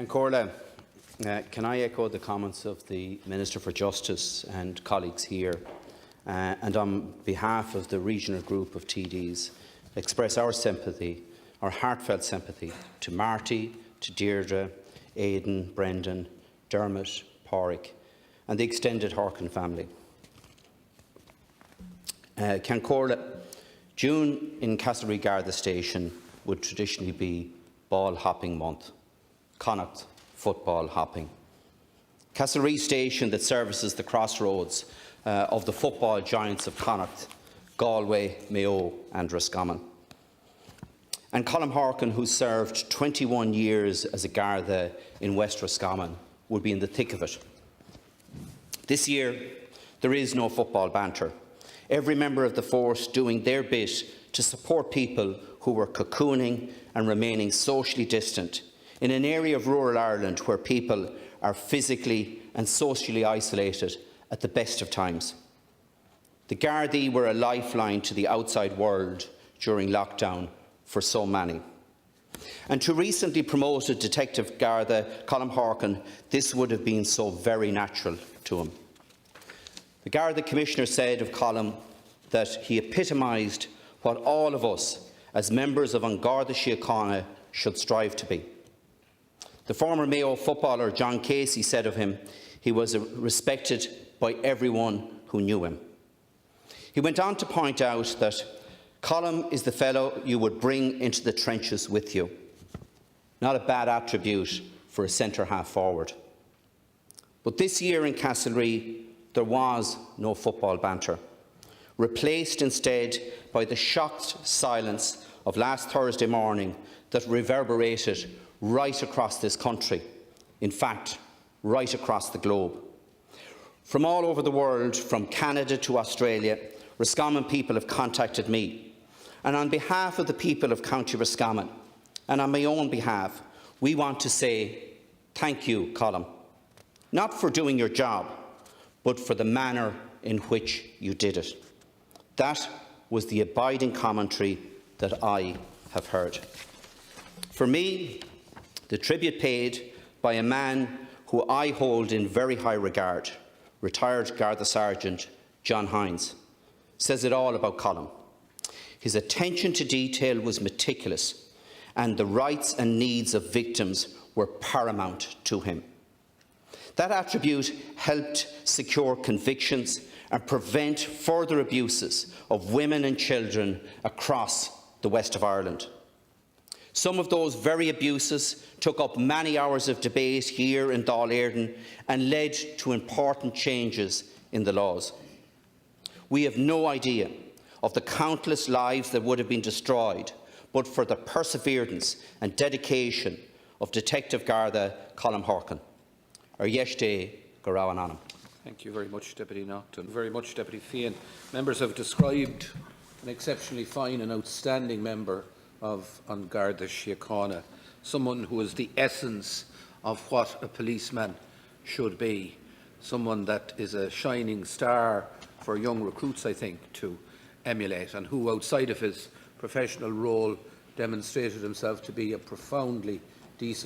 Corla, can I echo the comments of the Minister for Justice and colleagues here, and on behalf of the regional group of TDs, express our sympathy, our heartfelt sympathy to Marty, to Deirdre, Aidan, Brendan, Dermot, Pádraig and the extended Horkan family. Corla, June in Castlereagh Garda station would traditionally be ball hopping month. Connacht football hopping. Castlereagh station that services the crossroads of the football giants of Connacht, Galway, Mayo and Roscommon. And Colm Horkan, who served 21 years as a Garda in West Roscommon, would be in the thick of it. This year, there is no football banter. Every member of the force doing their bit to support people who were cocooning and remaining socially distant in an area of rural Ireland where people are physically and socially isolated at the best of times. The Gardaí were a lifeline to the outside world during lockdown for so many. And to recently promoted Detective Garda Colm Horkan, this would have been so very natural to him. The Garda Commissioner said of Colm that he epitomised what all of us as members of An Garda Síochána should strive to be. The former Mayo footballer John Casey said of him, he was respected by everyone who knew him. He went on to point out that Colm is the fellow you would bring into the trenches with you. Not a bad attribute for a centre-half forward. But this year in Castlereagh, there was no football banter, replaced instead by the shocked silence of last Thursday morning that reverberated right across this country, in fact, right across the globe. From all over the world, from Canada to Australia, Roscommon people have contacted me. And on behalf of the people of County Roscommon, and on my own behalf, we want to say thank you, Colm, not for doing your job, but for the manner in which you did it. That was the abiding commentary that I have heard. For me, the tribute paid by a man who I hold in very high regard, retired Garda Sergeant John Hines, says it all about Colm. His attention to detail was meticulous, and the rights and needs of victims were paramount to him. That attribute helped secure convictions and prevent further abuses of women and children across the west of Ireland. Some of those very abuses took up many hours of debate here in Dáil Éireann and led to important changes in the laws. We have no idea of the countless lives that would have been destroyed but for the perseverance and dedication of Detective Garda Colm Horkan. Ar yeiste go raibh an anam. Thank you very much, Deputy Naughton. Very much, Deputy Fian. Members have described an exceptionally fine and outstanding member of An Garda Síochána, someone who is the essence of what a policeman should be, someone that is a shining star for young recruits, I think, to emulate, and who, outside of his professional role, demonstrated himself to be a profoundly decent